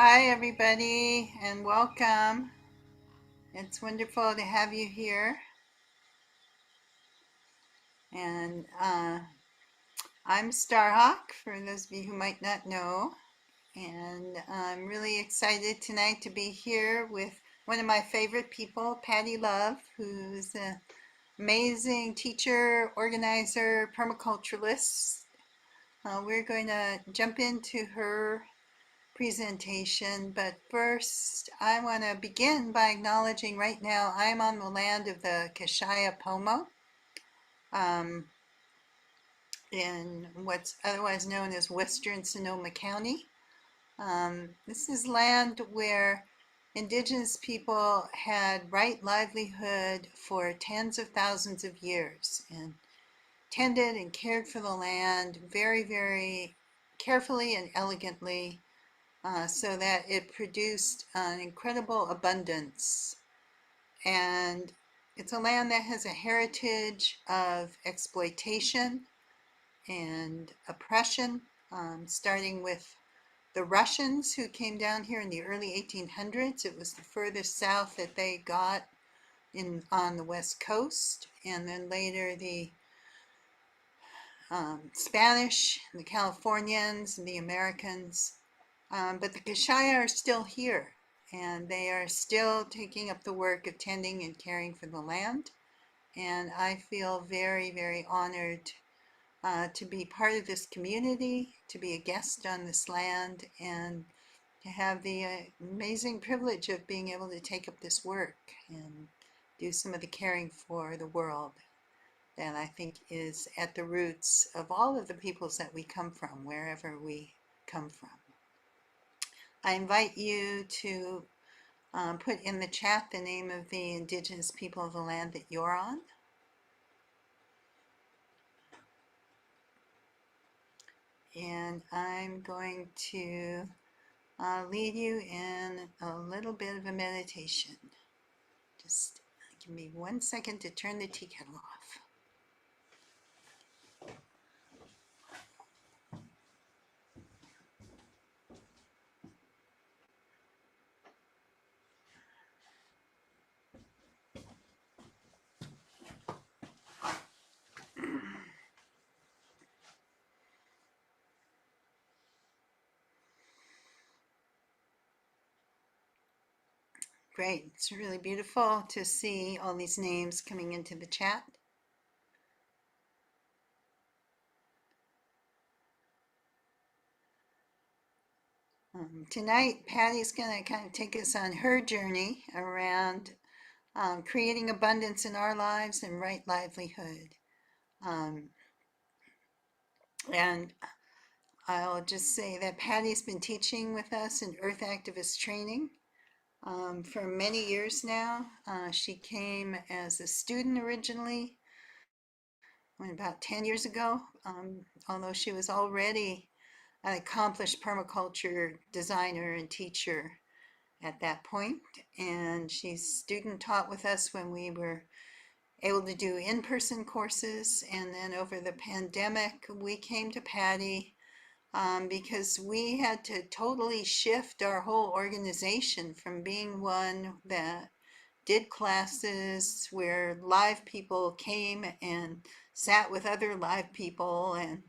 Hi, everybody, and welcome. It's wonderful to have you here. And I'm Starhawk, for those of you who might not know. And I'm really excited tonight to be here with one of my favorite people, Patty Love, who's an amazing teacher, organizer, permaculturalist. We're going to jump into her presentation, but first I want to begin by acknowledging right now I'm on the land of the Kashaya Pomo um, in what's otherwise known as Western Sonoma County. This is land where indigenous people had right livelihood for tens of thousands of years and tended and cared for the land very, very carefully and elegantly, so that it produced an incredible abundance. And it's a land that has a heritage of exploitation and oppression, starting with the Russians who came down here in the early 1800s. It was the furthest south that they got on the West Coast, and then later the Spanish, the Californians, and the Americans. But the Kashaya are still here, and they are still taking up the work of tending and caring for the land. And I feel very, very honored to be part of this community, to be a guest on this land, and to have the amazing privilege of being able to take up this work and do some of the caring for the world that I think is at the roots of all of the peoples that we come from, wherever we come from. I invite you to put in the chat the name of the indigenous people of the land that you're on. And I'm going to lead you in a little bit of a meditation. Just give me 1 second to turn the tea kettle off. Great, it's really beautiful to see all these names coming into the chat. Tonight, Patty's going to kind of take us on her journey around creating abundance in our lives and right livelihood. And I'll just say that Patty's been teaching with us in Earth Activist training for many years now. She came as a student originally, about 10 years ago, although she was already an accomplished permaculture designer and teacher at that point. And she student taught with us when we were able to do in-person courses. And then over the pandemic, we came to Patty because we had to totally shift our whole organization from being one that did classes where live people came and sat with other live people and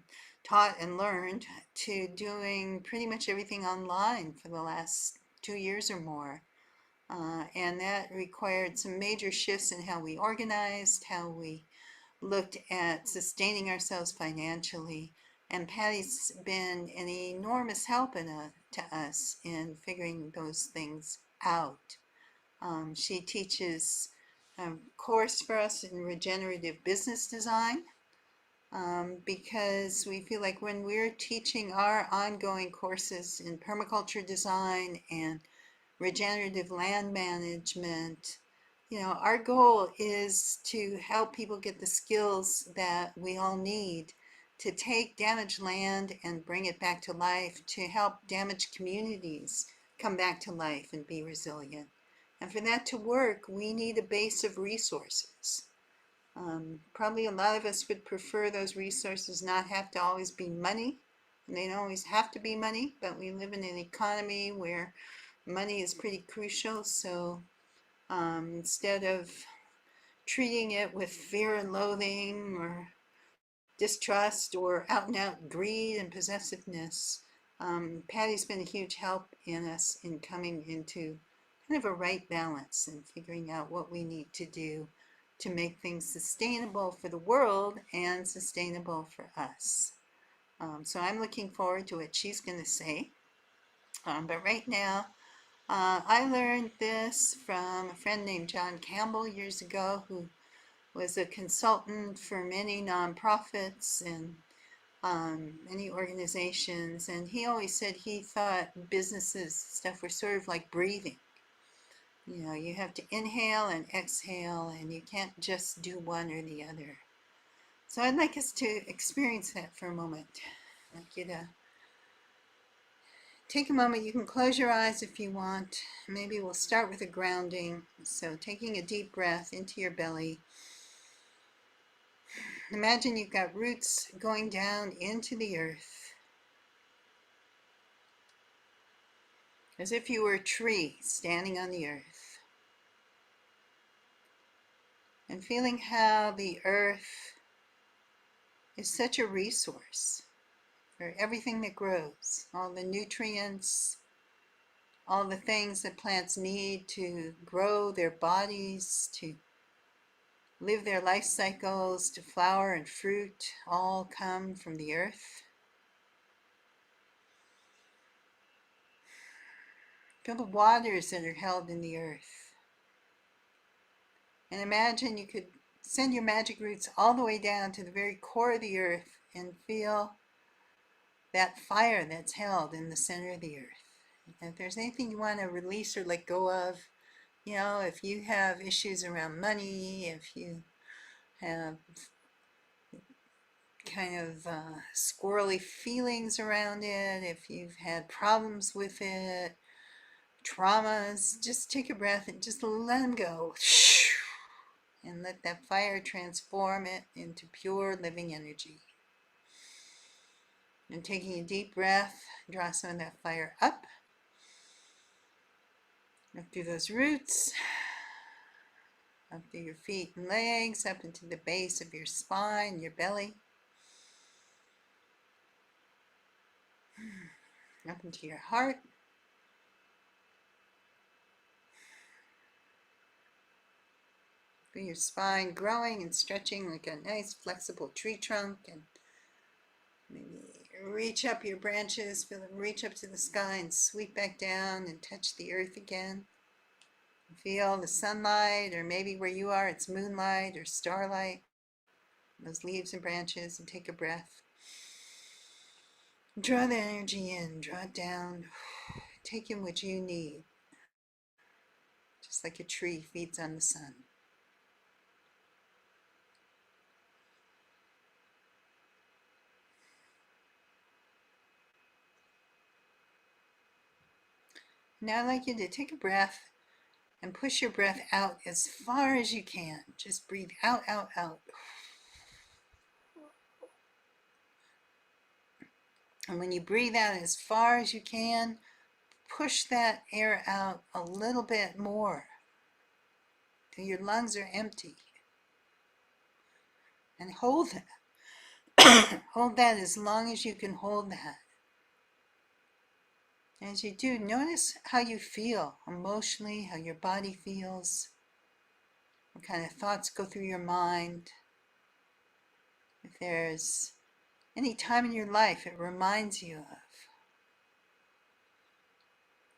taught and learned, to doing pretty much everything online for the last 2 years or more. And that required some major shifts in how we organized, how we looked at sustaining ourselves financially. And Patty's been an enormous help to us in figuring those things out. She teaches a course for us in regenerative business design, because we feel like when we're teaching our ongoing courses in permaculture design and regenerative land management, our goal is to help people get the skills that we all need to take damaged land and bring it back to life, to help damaged communities come back to life and be resilient. And for that to work, we need a base of resources. Probably a lot of us would prefer those resources not have to always be money, They don't always have to be money, but we live in an economy where money is pretty crucial. So instead of treating it with fear and loathing or distrust or out and out greed and possessiveness, Patty's been a huge help in us in coming into kind of a right balance and figuring out what we need to do to make things sustainable for the world and sustainable for us. So I'm looking forward to what she's going to say. But right now, I learned this from a friend named John Campbell years ago, who was a consultant for many nonprofits and many organizations. And he always said he thought businesses stuff were sort of like breathing. You know, you have to inhale and exhale, and you can't just do one or the other. So I'd like us to experience that for a moment. I'd like you to take a moment. You can close your eyes if you want. Maybe we'll start with a grounding. So taking a deep breath into your belly. Imagine you've got roots going down into the earth, as if you were a tree standing on the earth. And feeling how the earth is such a resource for everything that grows, all the nutrients, all the things that plants need to grow their bodies, to live their life cycles, to flower and fruit, all come from the earth. Feel the waters that are held in the earth. And imagine you could send your magic roots all the way down to the very core of the earth and feel that fire that's held in the center of the earth. And if there's anything you want to release or let go of, you know, if you have issues around money, if you have kind of squirrely feelings around it, if you've had problems with it, traumas, just take a breath and just let them go. And let that fire transform it into pure living energy. And taking a deep breath, draw some of that fire up through those roots, up through your feet and legs, up into the base of your spine, your belly, up into your heart. Feel your spine growing and stretching like a nice flexible tree trunk, and maybe reach up your branches, feel them reach up to the sky and sweep back down and touch the earth again. Feel the sunlight, or maybe where you are it's moonlight or starlight, those leaves and branches, and take a breath. Draw the energy in, draw it down, take in what you need, just like a tree feeds on the sun. Now I'd like you to take a breath and push your breath out as far as you can. Just breathe out, out, out. And when you breathe out as far as you can, push that air out a little bit more till your lungs are empty. And hold that. Hold that as long as you can hold that. As you do, notice how you feel emotionally, how your body feels, what kind of thoughts go through your mind. If there's any time in your life it reminds you of.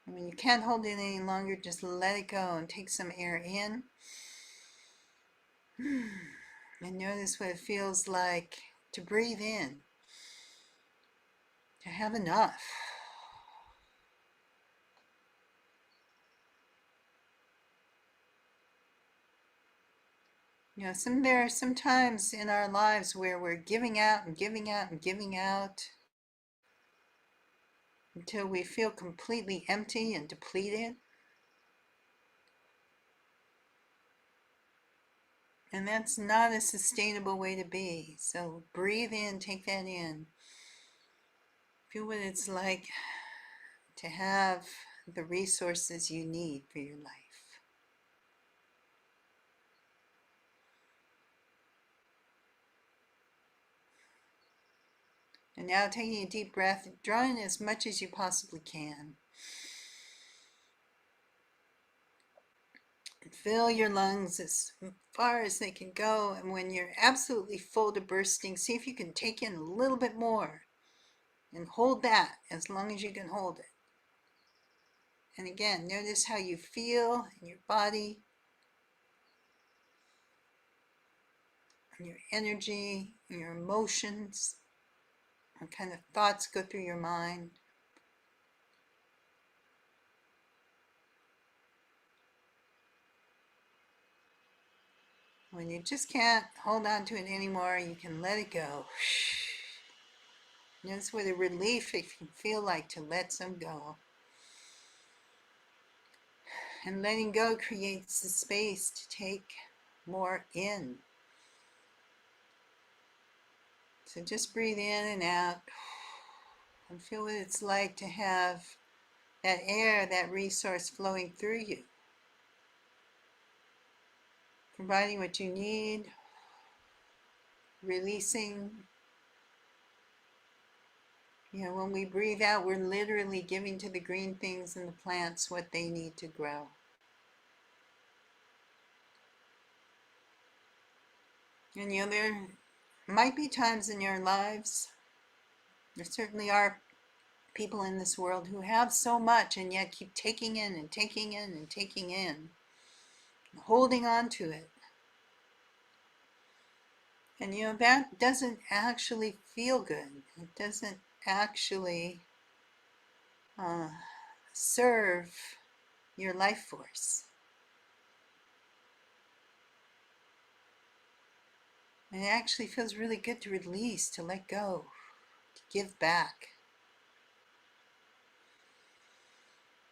And when you can't hold it any longer, just let it go and take some air in. And notice what it feels like to breathe in, to have enough. You know, there are some times in our lives where we're giving out and giving out and giving out until we feel completely empty and depleted. And that's not a sustainable way to be. So breathe in, take that in. Feel what it's like to have the resources you need for your life. And now taking a deep breath, draw in as much as you possibly can. And fill your lungs as far as they can go. And when you're absolutely full to bursting, see if you can take in a little bit more. And hold that as long as you can hold it. And again, notice how you feel in your body, and your energy, and your emotions, what kind of thoughts go through your mind. When you just can't hold on to it anymore, you can let it go. Notice what a relief it can feel like to let some go. And letting go creates the space to take more in. So just breathe in and out and feel what it's like to have that air, that resource flowing through you, providing what you need, releasing. You know, when we breathe out, we're literally giving to the green things and the plants what they need to grow. And you know, there might be times in your lives, there certainly are people in this world who have so much and yet keep taking in and taking in and taking in, holding on to it. And you know, that doesn't actually feel good. It doesn't actually serve your life force. And it actually feels really good to release, to let go, to give back.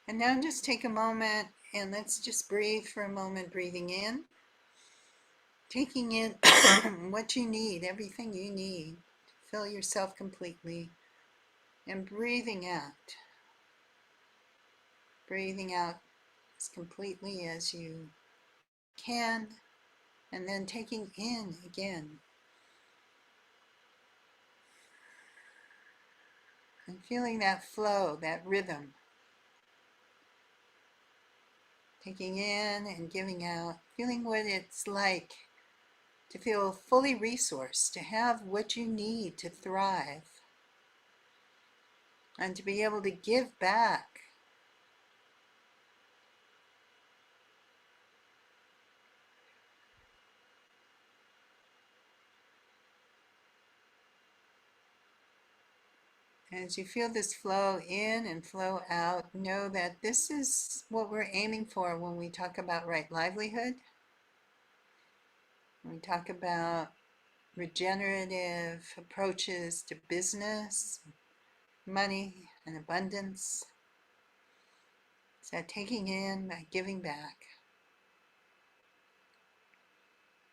And now just take a moment and let's just breathe for a moment, breathing in, taking in what you need, everything you need to fill yourself completely, and breathing out as completely as you can, and then taking in again. And feeling that flow, that rhythm. Taking in and giving out, feeling what it's like to feel fully resourced, to have what you need to thrive, and to be able to give back. As you feel this flow in and flow out, know that this is what we're aiming for when we talk about right livelihood. When we talk about regenerative approaches to business, money, and abundance. It's that taking in, that giving back,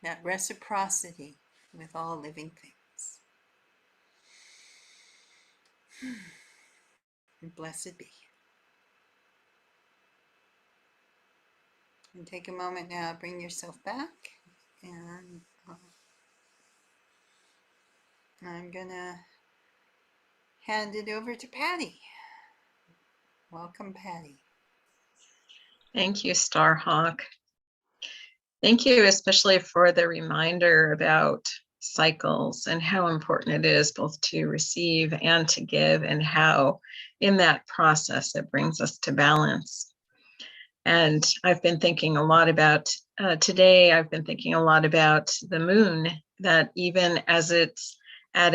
that reciprocity with all living things. And blessed be. And take a moment now, bring yourself back, and I'm gonna hand it over to Patty. Welcome, Patty. Thank you, Starhawk. Thank you especially for the reminder about cycles and how important it is both to receive and to give, and how in that process it brings us to balance. And I've been thinking a lot about today, I've been thinking a lot about the moon, that even as it's at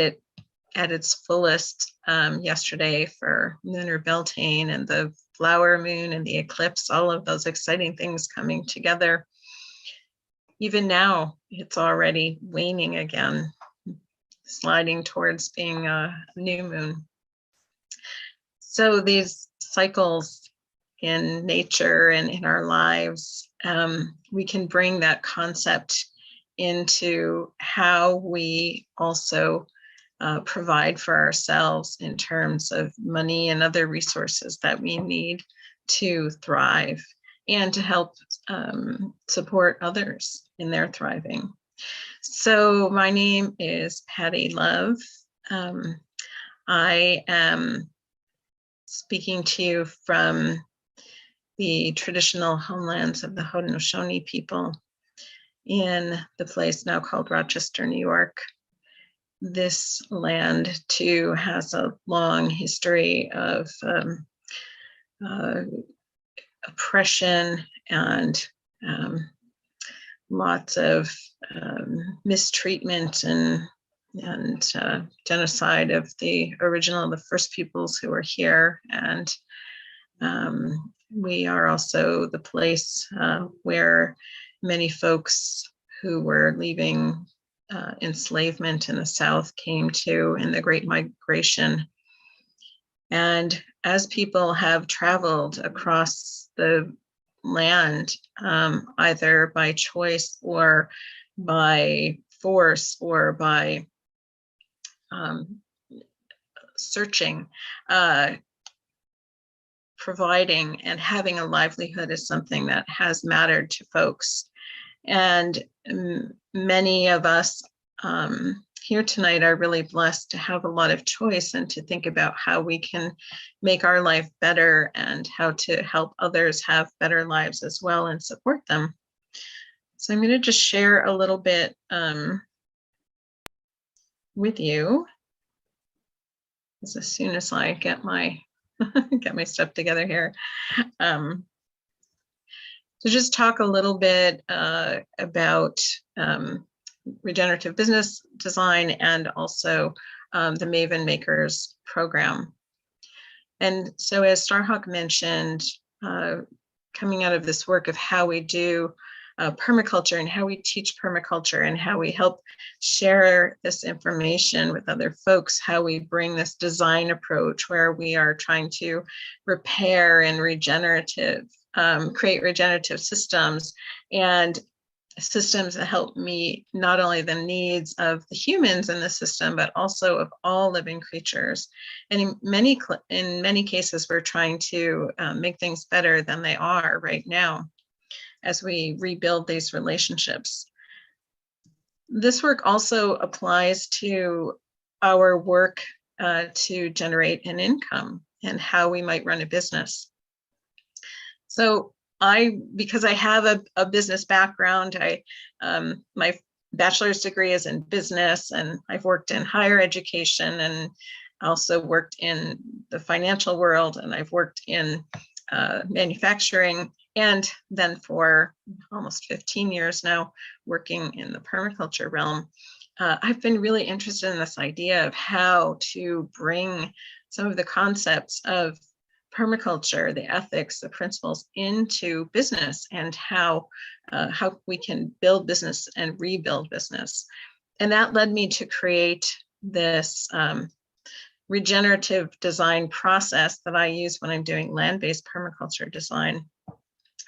its fullest yesterday for lunar Beltane and the flower moon and the eclipse, all of those exciting things coming together. Even now, it's already waning again, sliding towards being a new moon. So these cycles in nature and in our lives, we can bring that concept into how we also provide for ourselves in terms of money and other resources that we need to thrive and to help support others in their thriving. So my name is Patty Love. I am speaking to you from the traditional homelands of the Haudenosaunee people in the place now called Rochester, New York. This land too has a long history of oppression and lots of mistreatment and genocide of the first peoples who were here. And we are also the place where many folks who were leaving enslavement in the South came to in the Great Migration. And as people have traveled across the land, either by choice or by force or by searching, providing and having a livelihood is something that has mattered to folks. And many of us here tonight are really blessed to have a lot of choice and to think about how we can make our life better and how to help others have better lives as well and support them. So I'm going to just share a little bit with you as soon as I get my stuff together here. To just talk a little bit about regenerative business design and also the Maven Makers program. And so as Starhawk mentioned, coming out of this work of how we do permaculture and how we teach permaculture and how we help share this information with other folks, how we bring this design approach where we are trying to repair and create regenerative systems and systems that help meet not only the needs of the humans in the system, but also of all living creatures. And in many cases, we're trying to make things better than they are right now as we rebuild these relationships. This work also applies to our work to generate an income and how we might run a business. So because I have a business background, my bachelor's degree is in business, and I've worked in higher education and also worked in the financial world, and I've worked in manufacturing, and then for almost 15 years now, working in the permaculture realm. I've been really interested in this idea of how to bring some of the concepts of permaculture, the ethics, the principles into business, and how we can build business and rebuild business. And that led me to create this regenerative design process that I use when I'm doing land-based permaculture design,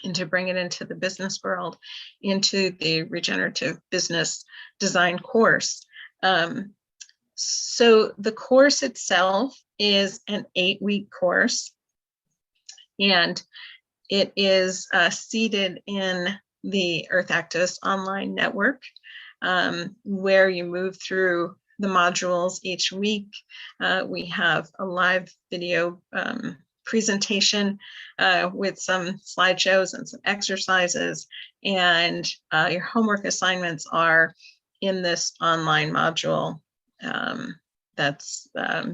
and to bring it into the business world, into the regenerative business design course. So the course itself is an 8-week course, and it is seated in the Earth Activist online network, where you move through the modules each week. We have a live video presentation with some slideshows and some exercises, and your homework assignments are in this online module that's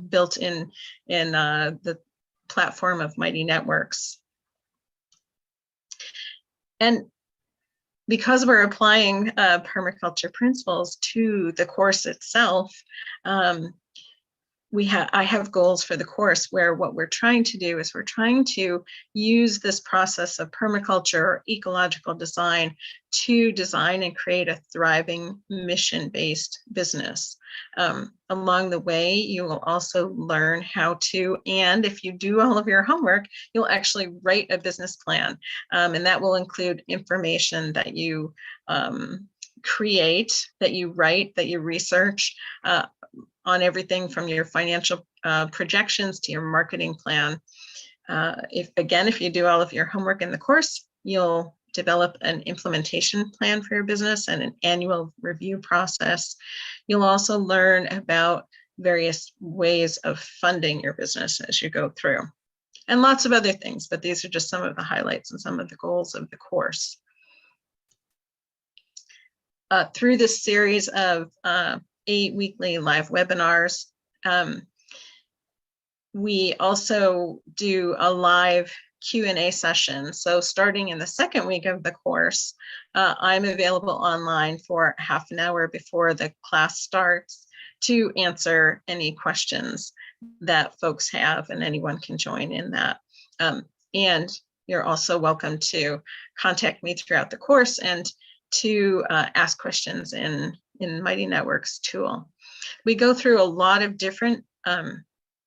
built in the platform of Mighty Networks. And because we're applying permaculture principles to the course itself, I have goals for the course where what we're trying to do is we're trying to use this process of permaculture or ecological design to design and create a thriving mission-based business. Along the way, you will also learn how to, and if you do all of your homework, you'll actually write a business plan. And that will include information that you create, that you write, that you research, on everything from your financial projections to your marketing plan. If you do all of your homework in the course, you'll develop an implementation plan for your business and an annual review process. You'll also learn about various ways of funding your business as you go through, and lots of other things, but these are just some of the highlights and some of the goals of the course. Through this series of 8 weekly live webinars, we also do a live Q&A session. So starting in the second week of the course, I'm available online for half an hour before the class starts to answer any questions that folks have, and anyone can join in that. And you're also welcome to contact me throughout the course and to ask questions in Mighty Networks tool. We go through a lot of different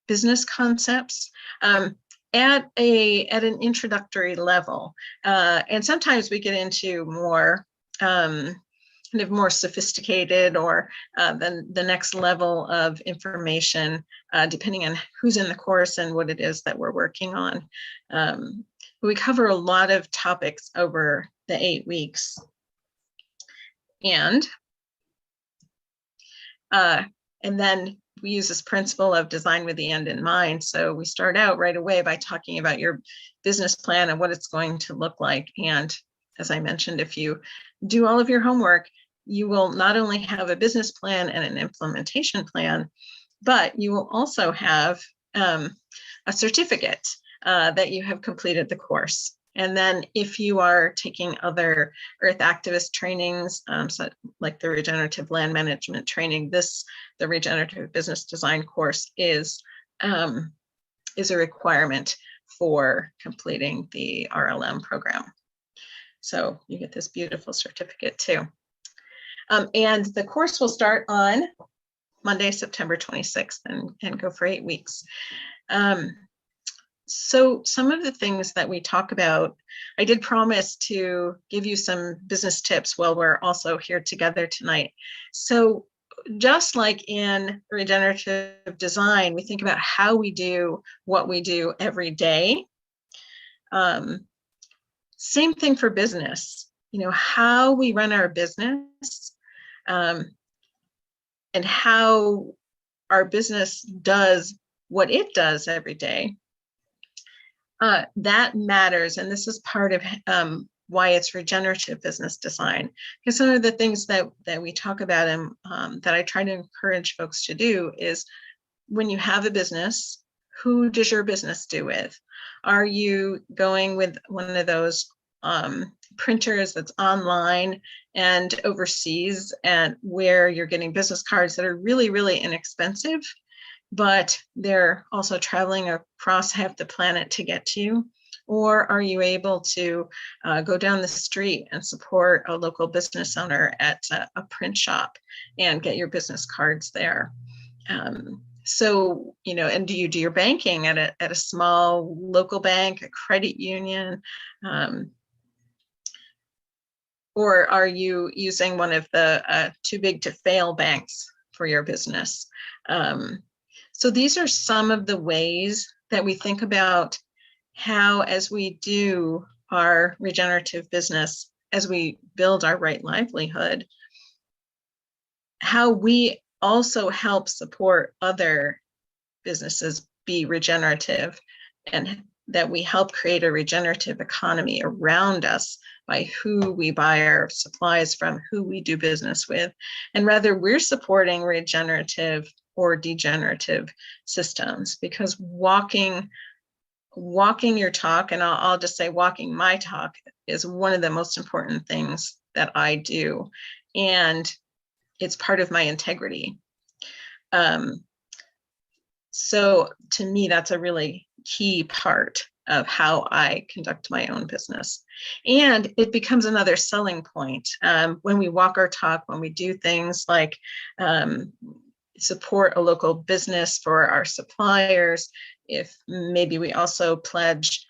business concepts at an introductory level, and sometimes we get into more kind of more sophisticated or the next level of information, depending on who's in the course and what it is that we're working on. We cover a lot of topics over the 8 weeks, and then we use this principle of design with the end in mind. So we start out right away by talking about your business plan and what it's going to look like. And as I mentioned, if you do all of your homework, you will not only have a business plan and an implementation plan, but you will also have a certificate that you have completed the course. And then if you are taking other earth activist trainings, so like the regenerative land management training, the regenerative business design course is a requirement for completing the RLM program. So you get this beautiful certificate too. And the course will start on Monday, September 26th and go for 8 weeks. So some of the things that we talk about, I did promise to give you some business tips while we're also here together tonight. So just like in regenerative design, we think about how we do what we do every day. Same thing for business, how we run our business, and how our business does what it does every day. That matters, and this is part of why it's regenerative business design. Because some of the things that we talk about and that I try to encourage folks to do is, when you have a business, who does your business do with? Are you going with one of those printers that's online and overseas, and where you're getting business cards that are really, really inexpensive, but they're also traveling across half the planet to get to you? Or are you able to go down the street and support a local business owner at a print shop and get your business cards there? So, and do you do your banking at a small local bank, a credit union? Or are you using one of the too big to fail banks for your business? So these are some of the ways that we think about how, as we do our regenerative business, as we build our right livelihood, how we also help support other businesses be regenerative, and that we help create a regenerative economy around us by who we buy our supplies from, who we do business with, and whether we're supporting regenerative or degenerative systems. Because walking your talk, and I'll just say walking my talk, is one of the most important things that I do, and it's part of my integrity. So to me, that's a really key part of how I conduct my own business. And it becomes another selling point when we walk our talk, when we do things like support a local business for our suppliers, if maybe we also pledge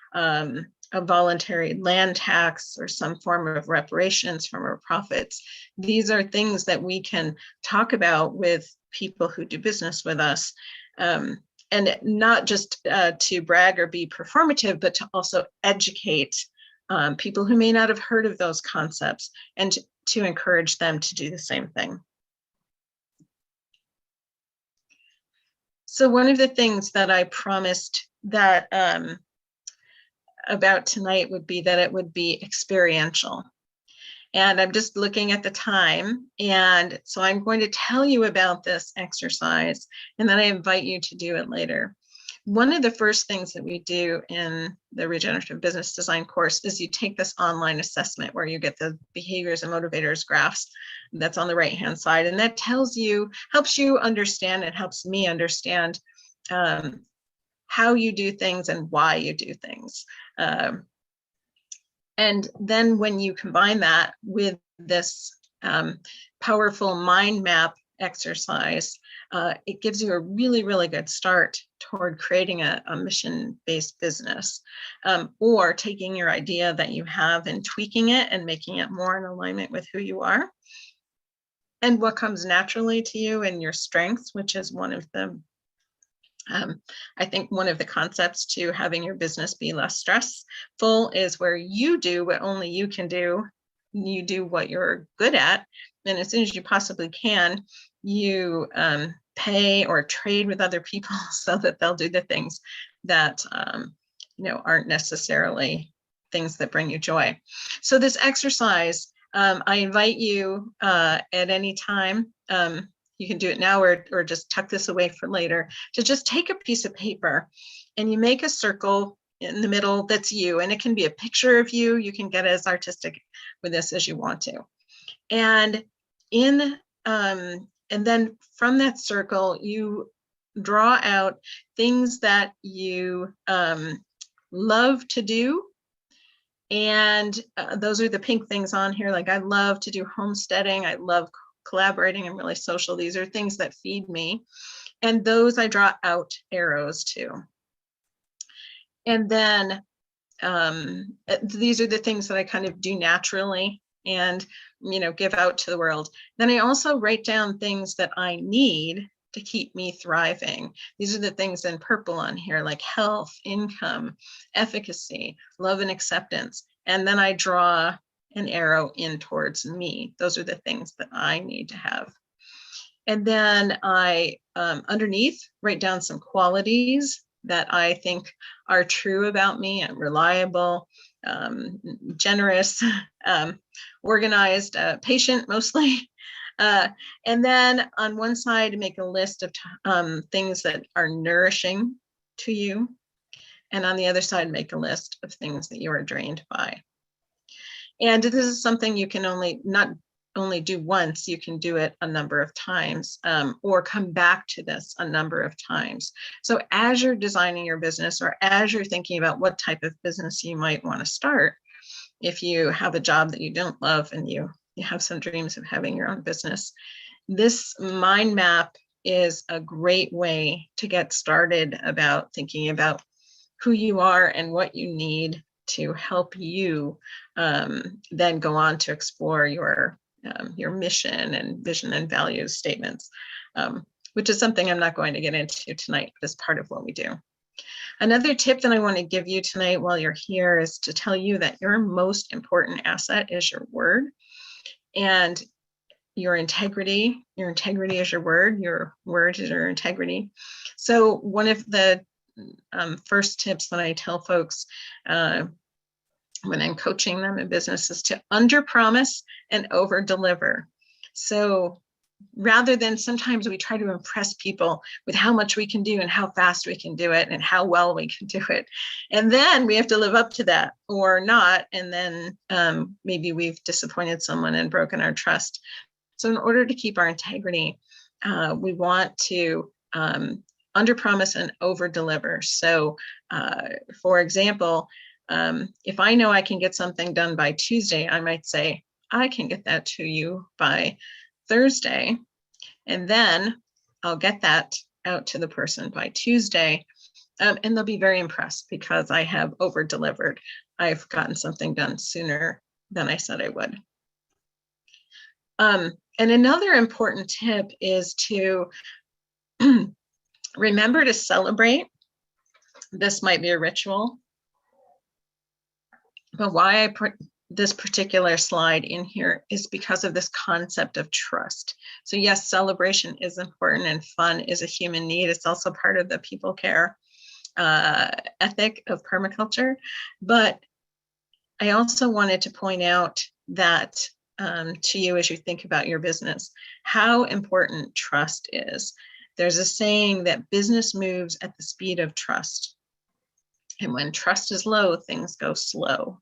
a voluntary land tax or some form of reparations from our profits. These are things that we can talk about with people who do business with us. And not just to brag or be performative, but to also educate people who may not have heard of those concepts, and to encourage them to do the same thing. So one of the things that I promised that about tonight would be that it would be experiential. And I'm just looking at the time. And so I'm going to tell you about this exercise, and then I invite you to do it later. One of the first things that we do in the Regenerative Business Design course is you take this online assessment where you get the behaviors and motivators graphs that's on the right-hand side. And that tells you, helps you understand, it helps me understand how you do things and why you do things. And then when you combine that with this powerful mind map exercise, it gives you a really, really good start toward creating a mission-based business, or taking your idea that you have and tweaking it and making it more in alignment with who you are and what comes naturally to you and your strengths, which is one of the I think one of the concepts to having your business be less stressful is where you do what only you can do. You do what you're good at, and as soon as you possibly can, you pay or trade with other people so that they'll do the things that aren't necessarily things that bring you joy. So this exercise, I invite you at any time. You can do it now or just tuck this away for later, to just take a piece of paper and you make a circle in the middle that's you, and it can be a picture of you. You can get as artistic with this as you want to. And then from that circle, you draw out things that you love to do. And those are the pink things on here. Like I love to do homesteading. I love collaborating. I'm really social. These are things that feed me. And those I draw out arrows to. And then these are the things that I kind of do naturally and, give out to the world. Then I also write down things that I need to keep me thriving. These are the things in purple on here, like health, income, efficacy, love and acceptance. And then I draw an arrow in towards me. Those are the things that I need to have. And then I, underneath, write down some qualities that I think are true about me. I'm reliable, generous, organized, patient mostly. And then on one side, make a list of things that are nourishing to you. And on the other side, make a list of things that you are drained by. And this is something you can not only do once, you can do it a number of times, or come back to this a number of times. So as you're designing your business, or as you're thinking about what type of business you might want to start, if you have a job that you don't love and you have some dreams of having your own business, this mind map is a great way to get started about thinking about who you are and what you need to help you then go on to explore your mission and vision and values statements, which is something I'm not going to get into tonight, but is part of what we do. Another tip that I want to give you tonight while you're here is to tell you that your most important asset is your word and your integrity. Your integrity is your word is your integrity. So one of the first tips that I tell folks when I'm coaching them in business is to under-promise and over-deliver. So rather than sometimes we try to impress people with how much we can do and how fast we can do it and how well we can do it, and then we have to live up to that or not, and then maybe we've disappointed someone and broken our trust. So in order to keep our integrity, we want to under-promise and over-deliver. So for example, if I know I can get something done by Tuesday, I might say, I can get that to you by Thursday, and then I'll get that out to the person by Tuesday. And they'll be very impressed because I have over-delivered. I've gotten something done sooner than I said I would. And another important tip is to remember to celebrate. This might be a ritual, but why I put this particular slide in here is because of this concept of trust. So yes, celebration is important and fun is a human need. It's also part of the people care ethic of permaculture. But I also wanted to point out that to you as you think about your business, how important trust is. There's a saying that business moves at the speed of trust. And when trust is low, things go slow.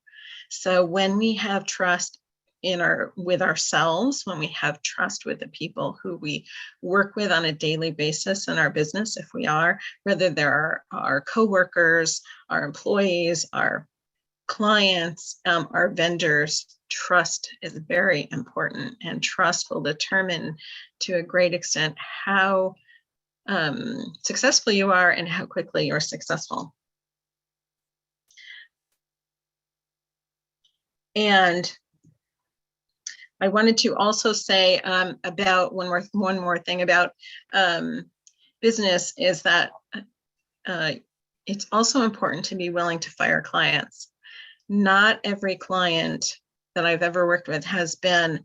So when we have trust with ourselves, when we have trust with the people who we work with on a daily basis in our business, if we are, whether they're our coworkers, our employees, our clients, our vendors, trust is very important, and trust will determine to a great extent how successful you are and how quickly you're successful. And I wanted to also say about one more thing about business is that it's also important to be willing to fire clients. Not every client that I've ever worked with has been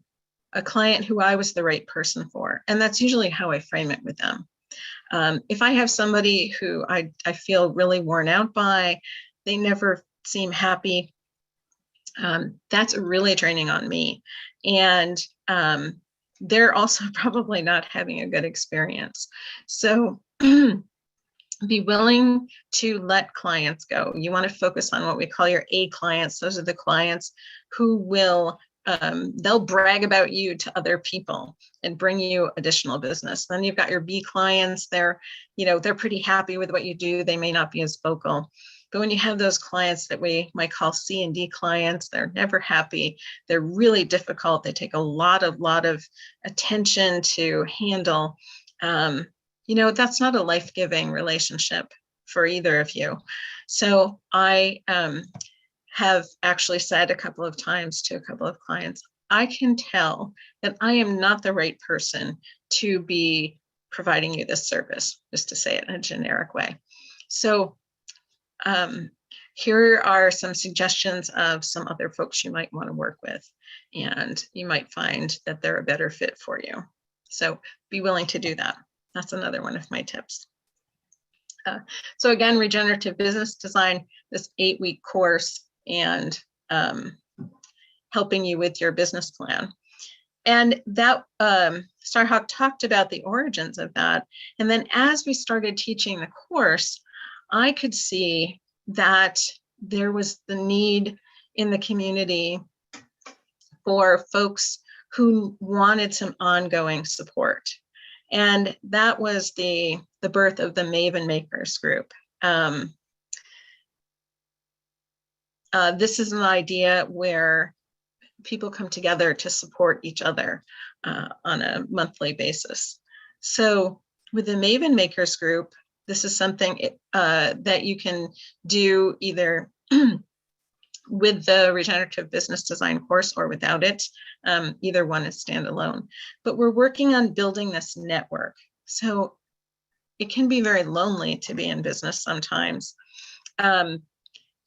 a client who I was the right person for. And that's usually how I frame it with them. If I have somebody who I feel really worn out by, they never seem happy, that's really draining on me. And they're also probably not having a good experience. So be willing to let clients go. You want to focus on what we call your A clients. Those are the clients who will, they'll brag about you to other people and bring you additional business. Then you've got your B clients. They're pretty happy with what you do. They may not be as vocal. But when you have those clients that we might call C and D clients, they're never happy. They're really difficult. They take a lot of attention to handle. That's not a life-giving relationship for either of you. So I have actually said a couple of times to a couple of clients, I can tell that I am not the right person to be providing you this service, just to say it in a generic way. So here are some suggestions of some other folks you might want to work with, and you might find that they're a better fit for you. So be willing to do that. That's another one of my tips. So again, Regenerative Business Design, this 8-week course, and helping you with your business plan. And that Starhawk talked about the origins of that. And then as we started teaching the course, I could see that there was the need in the community for folks who wanted some ongoing support. And that was the birth of the Maven Makers group. This is an idea where people come together to support each other on a monthly basis. So with the Maven Makers group, this is something that you can do either with the Regenerative Business Design course or without it. Either one is standalone. But we're working on building this network. So it can be very lonely to be in business sometimes.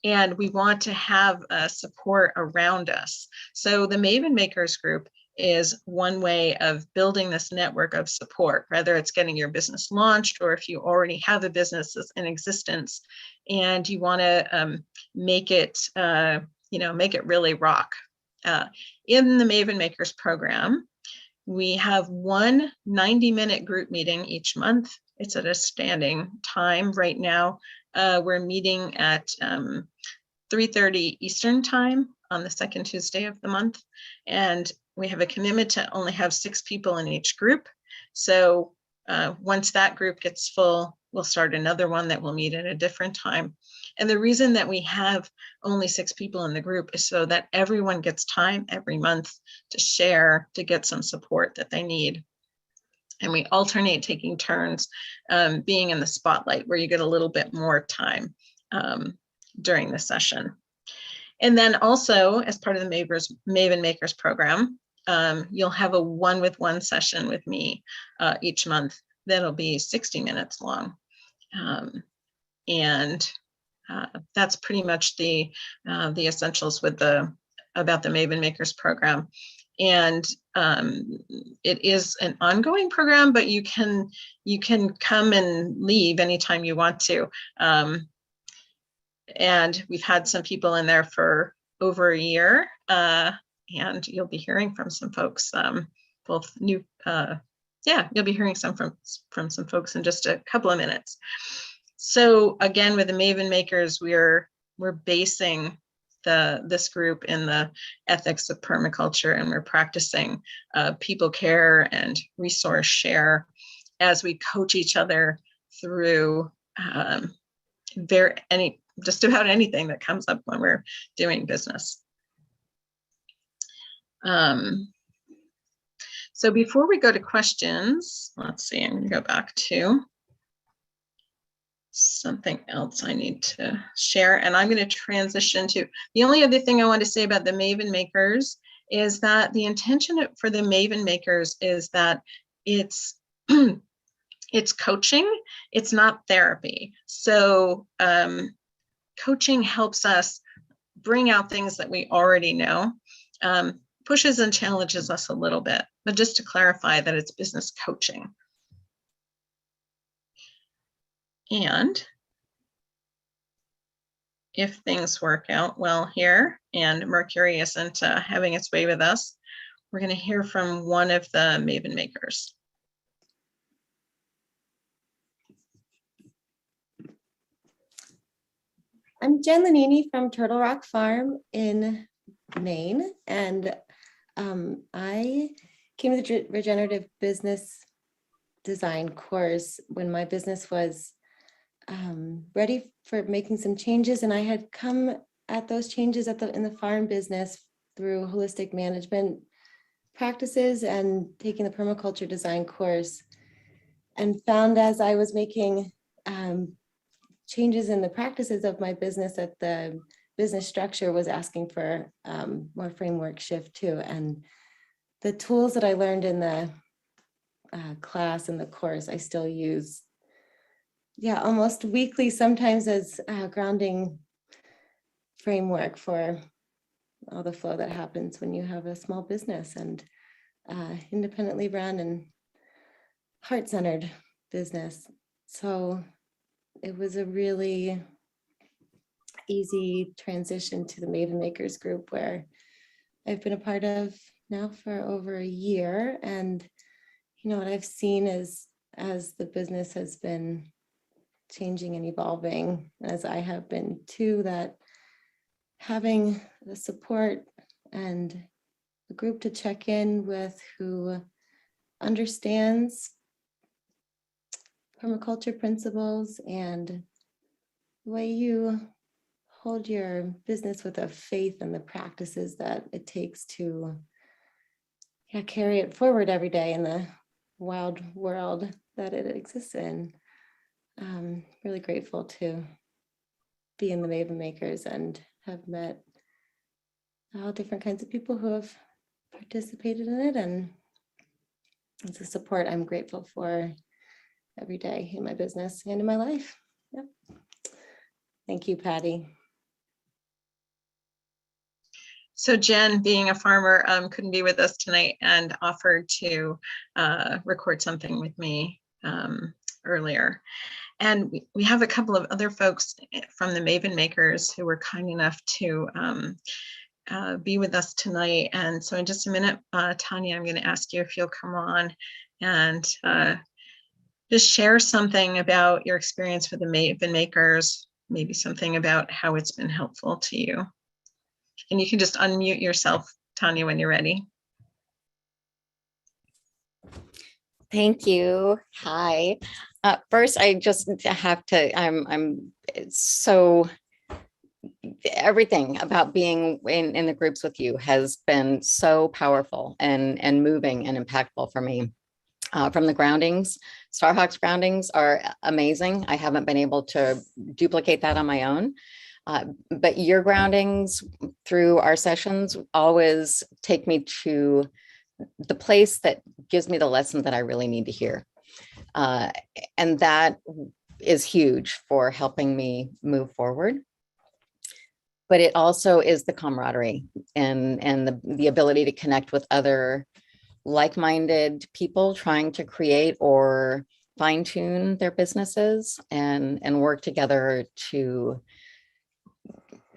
And we want to have support around us. So the Maven Makers group is one way of building this network of support, whether it's getting your business launched or if you already have a business that's in existence and you want to make it really rock. In the Maven Makers program, we have one 90-minute group meeting each month. It's at a standing time right now. We're meeting at 3:30 Eastern time on the second Tuesday of the month. And we have a commitment to only have 6 people in each group. So once that group gets full, we'll start another one that will meet at a different time. And the reason that we have only 6 people in the group is so that everyone gets time every month to share, to get some support that they need. And we alternate taking turns being in the spotlight, where you get a little bit more time during the session. And then also, as part of the Maven Makers program, you'll have a one-with-one session with me each month. That'll be 60 minutes long. And that's pretty much the essentials about the Maven Makers program. And it is an ongoing program, but you can come and leave anytime you want to. And we've had some people in there for over a year, and you'll be hearing from some folks, both new, you'll be hearing from some folks in just a couple of minutes. So again, with the Maven Makers, we're basing this group in the ethics of permaculture, and we're practicing people care and resource share as we coach each other through just about anything that comes up when we're doing business. So before we go to questions, let's see, I'm going to go back to something else I need to share, and I'm going to transition to the only other thing I want to say about the Maven Makers is that the intention for the Maven Makers is that it's it's coaching, it's not therapy. So coaching helps us bring out things that we already know, pushes and challenges us a little bit, but just to clarify that it's business coaching. And if things work out well here and Mercury isn't having its way with us, we're going to hear from one of the Maven Makers. I'm Jen Lanini from Turtle Rock Farm in Maine, and I came to the Regenerative Business Design course when my business was ready for making some changes, and I had come at those changes in the farm business through holistic management practices and taking the permaculture design course, and found as I was making changes in the practices of my business that the business structure was asking for more framework shift too. And the tools that I learned in the class and the course, I still use, almost weekly, sometimes as grounding framework for all the flow that happens when you have a small business and independently run and heart-centered business. So it was a really easy transition to the Maven Makers group, where I've been a part of now for over a year. And what I've seen is, as the business has been changing and evolving, as I have been too, that having the support and a group to check in with who understands permaculture principles and the way you hold your business with a faith in the practices that it takes to carry it forward every day in the wild world that it exists in. I'm really grateful to be in the Maven Makers and have met all different kinds of people who have participated in it, and it's a support I'm grateful for every day in my business and in my life. Yep. Thank you, Patty. So Jen, being a farmer, couldn't be with us tonight and offered to record something with me earlier. And we have a couple of other folks from the Maven Makers who were kind enough to be with us tonight. And so in just a minute, Tanya, I'm going to ask you if you'll come on and just share something about your experience with the Maven Makers, maybe something about how it's been helpful to you. And you can just unmute yourself, Tanya, when you're ready. Thank you. Hi. First, I just have to, I'm so, everything about being in the groups with you has been so powerful and moving and impactful for me. from the groundings. Starhawk's groundings are amazing. I haven't been able to duplicate that on my own. But your groundings through our sessions always take me to the place that gives me the lesson that I really need to hear. And that is huge for helping me move forward. But it also is the camaraderie and the ability to connect with other like-minded people trying to create or fine-tune their businesses and work together to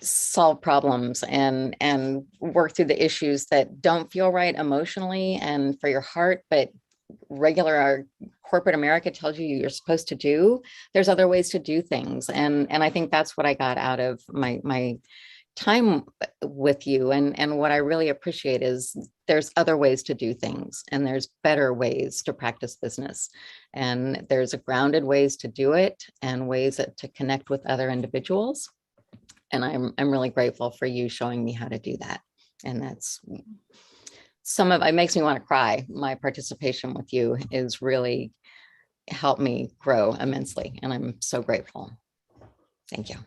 solve problems and work through the issues that don't feel right emotionally and for your heart, but regular corporate America tells you you're supposed to do. There's other ways to do things. And I think that's what I got out of my time with you. And what I really appreciate is there's other ways to do things and there's better ways to practice business. And there's a grounded ways to do it and ways to connect with other individuals. And I'm really grateful for you showing me how to do that. And that's some of it makes me want to cry. My participation with you is really helped me grow immensely. And I'm so grateful. Thank you.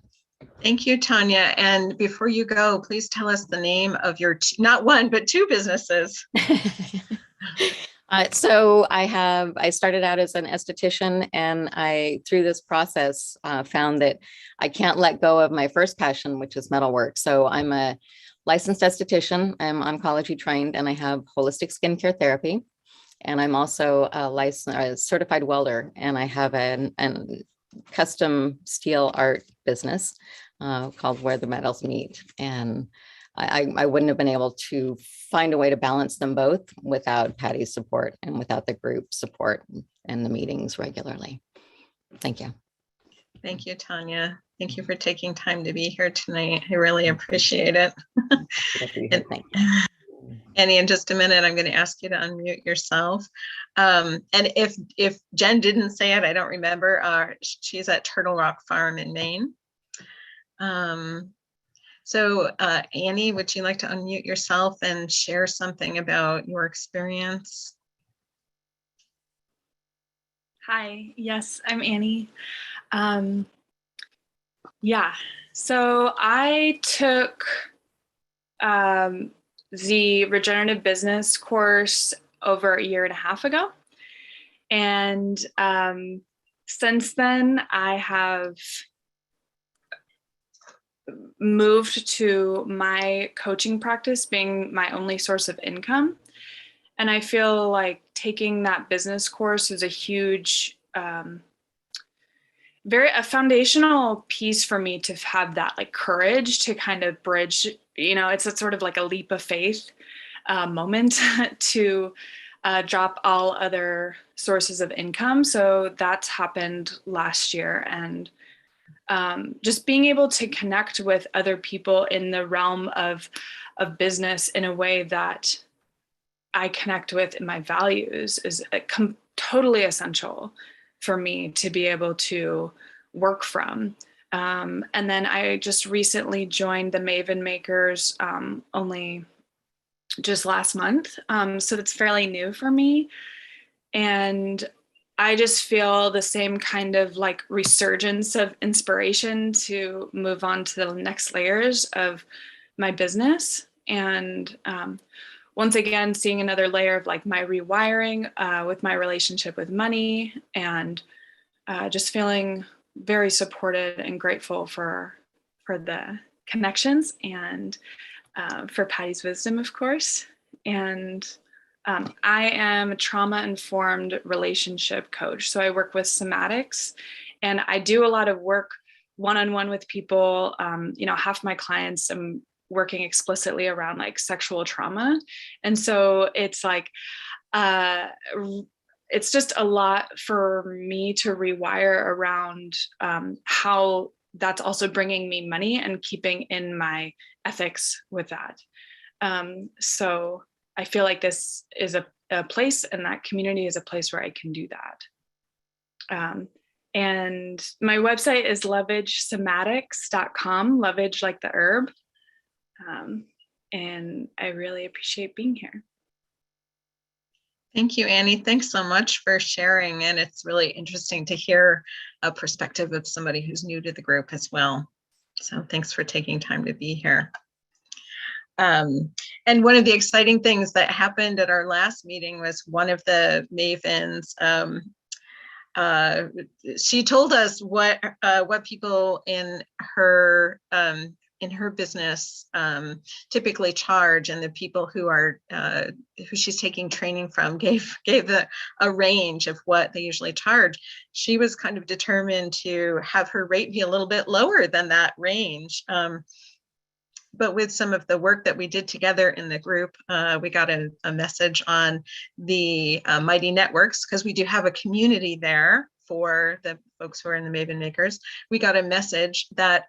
Thank you, Tanya. And before you go, please tell us the name of your, not one, but two businesses. So I started out as an esthetician, and through this process, found that I can't let go of my first passion, which is metalwork. So I'm a licensed esthetician. I'm oncology trained, and I have holistic skincare therapy. And I'm also a certified welder, and I have a custom steel art business called Where the Metals Meet. And I wouldn't have been able to find a way to balance them both without Patty's support and without the group support and the meetings regularly. Thank you. Thank you, Tanya. Thank you for taking time to be here tonight. I really appreciate it. And in just a minute, I'm going to ask you to unmute yourself. And if Jen didn't say it, I don't remember. She's at Turtle Rock Farm in Maine. So Annie, would you like to unmute yourself and share something about your experience? Hi, yes, I'm Annie. Yeah, so I took the Regenerative Business course over 1.5 years ago. And since then, I have moved to my coaching practice being my only source of income. And I feel like taking that business course is a huge, a foundational piece for me to have that like courage to kind of bridge, it's a sort of like a leap of faith moment to drop all other sources of income. So that's happened last year. And just being able to connect with other people in the realm of business in a way that I connect with in my values is totally essential for me to be able to work from. And then I just recently joined the Maven Makers only just last month. So it's fairly new for me. And I just feel the same kind of like resurgence of inspiration to move on to the next layers of my business. And once again, seeing another layer of like my rewiring with my relationship with money, and just feeling very supported and grateful for the connections and for Patty's wisdom, of course. And I am a trauma-informed relationship coach. So I work with somatics, and I do a lot of work one-on-one with people. Half my clients I'm working explicitly around like sexual trauma. And so it's like, it's just a lot for me to rewire around how that's also bringing me money and keeping in my ethics with that. So I feel like this is a place, and that community is a place where I can do that. And my website is lovagesomatics.com, lovage like the herb. And I really appreciate being here. Thank you, Annie. Thanks so much for sharing. And it's really interesting to hear a perspective of somebody who's new to the group as well. So thanks for taking time to be here. And one of the exciting things that happened at our last meeting was one of the Mavens, she told us what people in her business typically charge, and the people who are who she's taking training from gave a range of what they usually charge. She was kind of determined to have her rate be a little bit lower than that range. But with some of the work that we did together in the group, we got a message on the Mighty Networks, because we do have a community there for the folks who are in the Maven Makers. We got a message that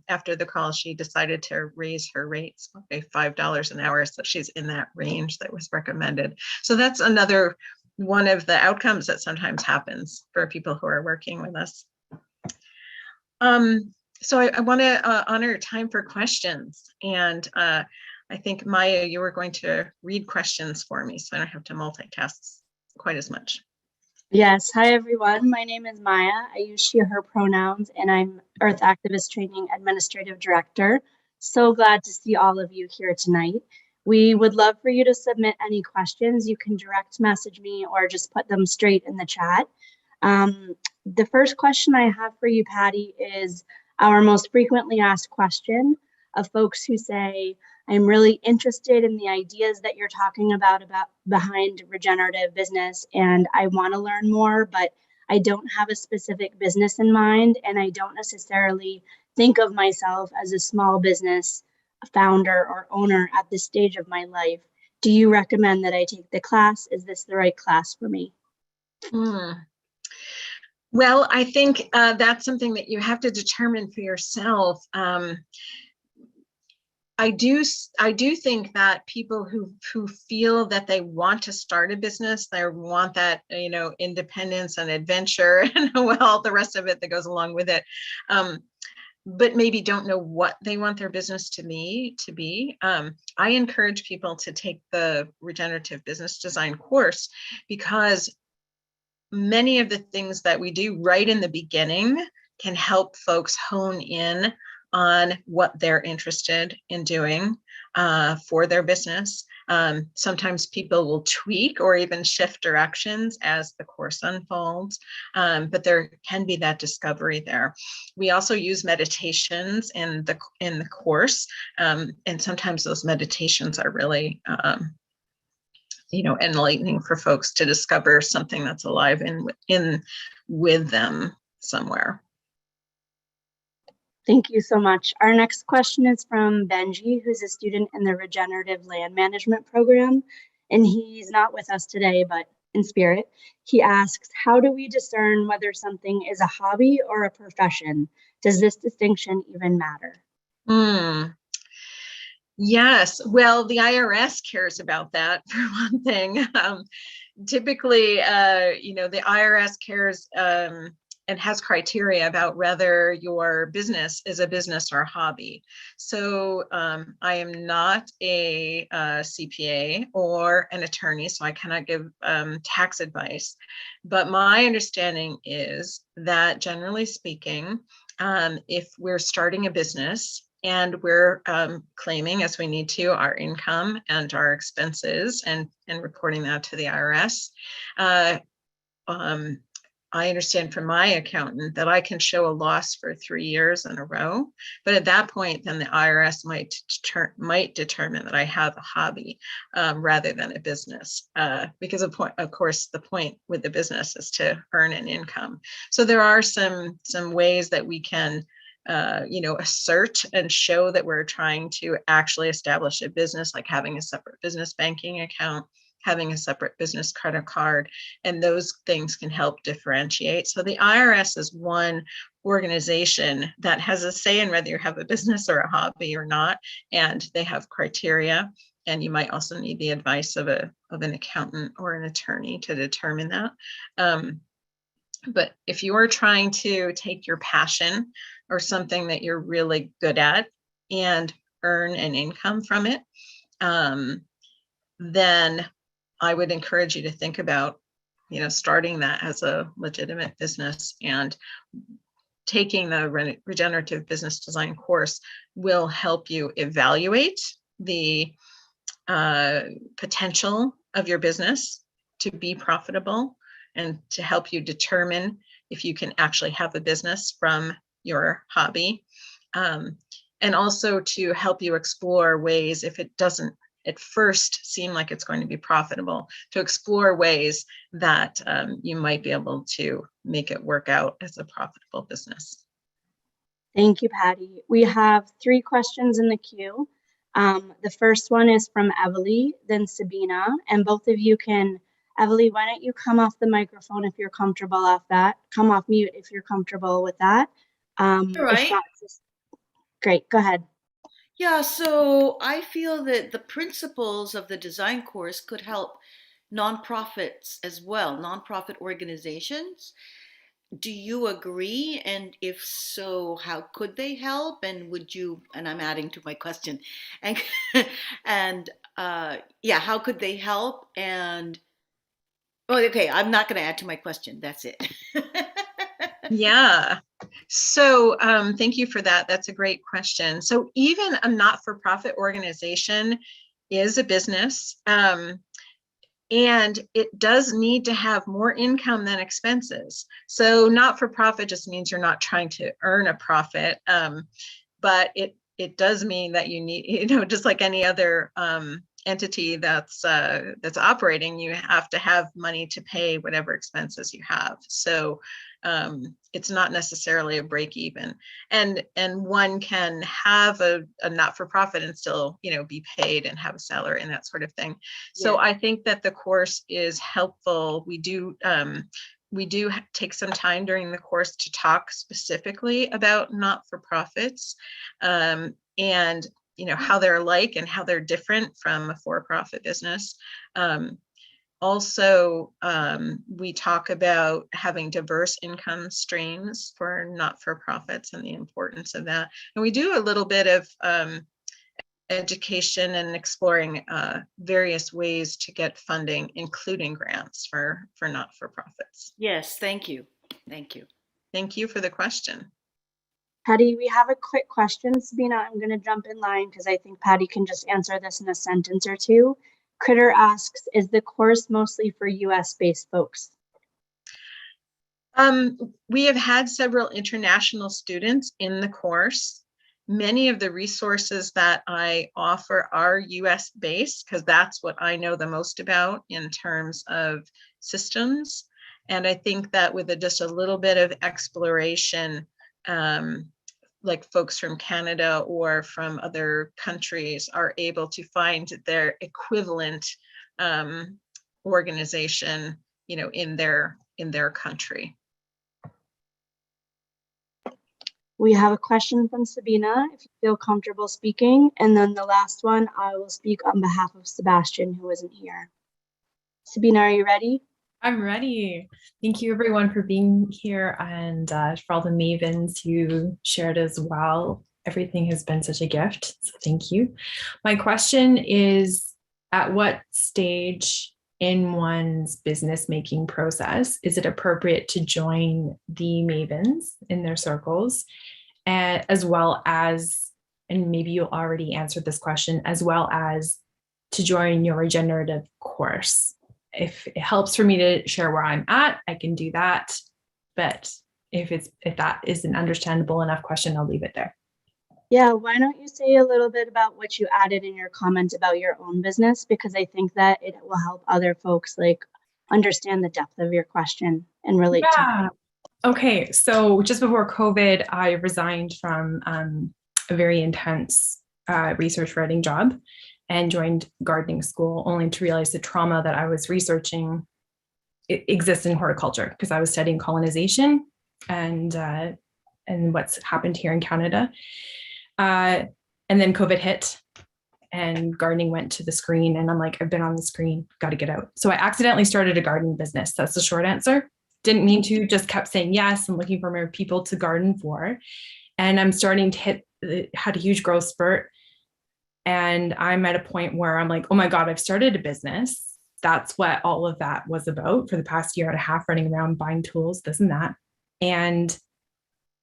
after the call, she decided to raise her rates by $5 an hour. So she's in that range that was recommended. So that's another one of the outcomes that sometimes happens for people who are working with us. So I want to honor time for questions. And I think, Maya, you were going to read questions for me, so I don't have to multitask quite as much. Yes. Hi, everyone. My name is Maya. I use she, her pronouns, and I'm Earth Activist Training Administrative Director. So glad to see all of you here tonight. We would love for you to submit any questions. You can direct message me or just put them straight in the chat. The first question I have for you, Patty, is our most frequently asked question of folks who say, I'm really interested in the ideas that you're talking about behind regenerative business, and I want to learn more, but I don't have a specific business in mind, and I don't necessarily think of myself as a small business founder or owner at this stage of my life. Do you recommend that I take the class? Is this the right class for me? Well, I think that's something that you have to determine for yourself. I do think that people who feel that they want to start a business, they want that, independence and adventure and all the rest of it that goes along with it, but maybe don't know what they want their business to be. I encourage people to take the Regenerative Business Design course, because many of the things that we do right in the beginning can help folks hone in on what they're interested in doing for their business. Sometimes people will tweak or even shift directions as the course unfolds, but there can be that discovery there. We also use meditations in the course, and sometimes those meditations are really enlightening for folks to discover something that's alive in with them somewhere. Thank you so much. Our next question is from Benji, who's a student in the Regenerative Land Management program, and he's not with us today, but in spirit. He asks, how do we discern whether something is a hobby or a profession? Does this distinction even matter? Yes, well, the IRS cares about that, for one thing. Typically, the IRS cares and has criteria about whether your business is a business or a hobby. So I am not a CPA or an attorney, so I cannot give tax advice. But my understanding is that, generally speaking, if we're starting a business and we're claiming, as we need to, our income and our expenses and reporting that to the IRS, I understand from my accountant that I can show a loss for 3 years in a row, but at that point, then the IRS might determine that I have a hobby rather than a business, because of course, the point with the business is to earn an income. So there are some ways that we can assert and show that we're trying to actually establish a business, like having a separate business banking account, having a separate business credit card, and those things can help differentiate. So the IRS is one organization that has a say in whether you have a business or a hobby or not, and they have criteria. And you might also need the advice of an accountant or an attorney to determine that. But if you are trying to take your passion or something that you're really good at and earn an income from it, then I would encourage you to think about, starting that as a legitimate business, and taking the regenerative business design course will help you evaluate the potential of your business to be profitable, and to help you determine if you can actually have a business from your hobby. And also to help you explore ways, if it doesn't at first seem like it's going to be profitable, to explore ways that you might be able to make it work out as a profitable business. Thank you, Patty. We have 3 questions in the queue. The first one is from Evely, then Sabina, and both of you can, Evely, why don't you come off the microphone if you're comfortable off that, come off mute if you're comfortable with that. All right. Great, go ahead. Yeah, so I feel that the principles of the design course could help nonprofits as well, nonprofit organizations. Do you agree? And if so, how could they help? And would you, and I'm adding to my question, and, yeah, how could they help? And, oh, okay, I'm not going to add to my question. That's it. Yeah. So thank you for that. That's a great question. So even a not-for-profit organization is a business, and it does need to have more income than expenses. So not-for-profit just means you're not trying to earn a profit, but it does mean that you need, just like any other entity that's operating, you have to have money to pay whatever expenses you have. So it's not necessarily a break even, and one can have a not-for-profit and still be paid and have a salary and that sort of thing. So I think that the course is helpful. We do take some time during the course to talk specifically about not-for-profits, and how they're like and how they're different from a for-profit business. Also, we talk about having diverse income streams for not-for-profits and the importance of that. And we do a little bit of education and exploring various ways to get funding, including grants for not-for-profits. Yes, thank you. Thank you. Thank you for the question. Patty, we have a quick question. Sabina, I'm going to jump in line because I think Patty can just answer this in a sentence or two. Critter asks, is the course mostly for US-based folks? We have had several international students in the course. Many of the resources that I offer are US based because that's what I know the most about in terms of systems. And I think that with just a little bit of exploration, like folks from Canada or from other countries are able to find their equivalent organization, in their country. We have a question from Sabina, if you feel comfortable speaking. And then the last one, I will speak on behalf of Sebastian, who isn't here. Sabina, are you ready? I'm ready. Thank you everyone for being here, and for all the Mavens who shared as well. Everything has been such a gift, so thank you. My question is, at what stage in one's business making process is it appropriate to join the Mavens in their circles, as well as, and maybe you already answered this question, as well as to join your regenerative course? If it helps for me to share where I'm at, I can do that. But if that is an understandable enough question, I'll leave it there. Yeah, why don't you say a little bit about what you added in your comment about your own business? Because I think that it will help other folks understand the depth of your question and relate to it. Okay, so just before COVID, I resigned from a very intense research writing job and joined gardening school, only to realize the trauma that I was researching exists in horticulture, because I was studying colonization and what's happened here in Canada. And then COVID hit and gardening went to the screen, and I'm like, I've been on the screen, got to get out. So I accidentally started a gardening business. That's the short answer. Didn't mean to, just kept saying yes and looking for more people to garden for. And I'm starting to had a huge growth spurt. And I'm at a point where I'm like, oh my God, I've started a business that's what all of that was about for the past year and a half, running around buying tools, this and that, and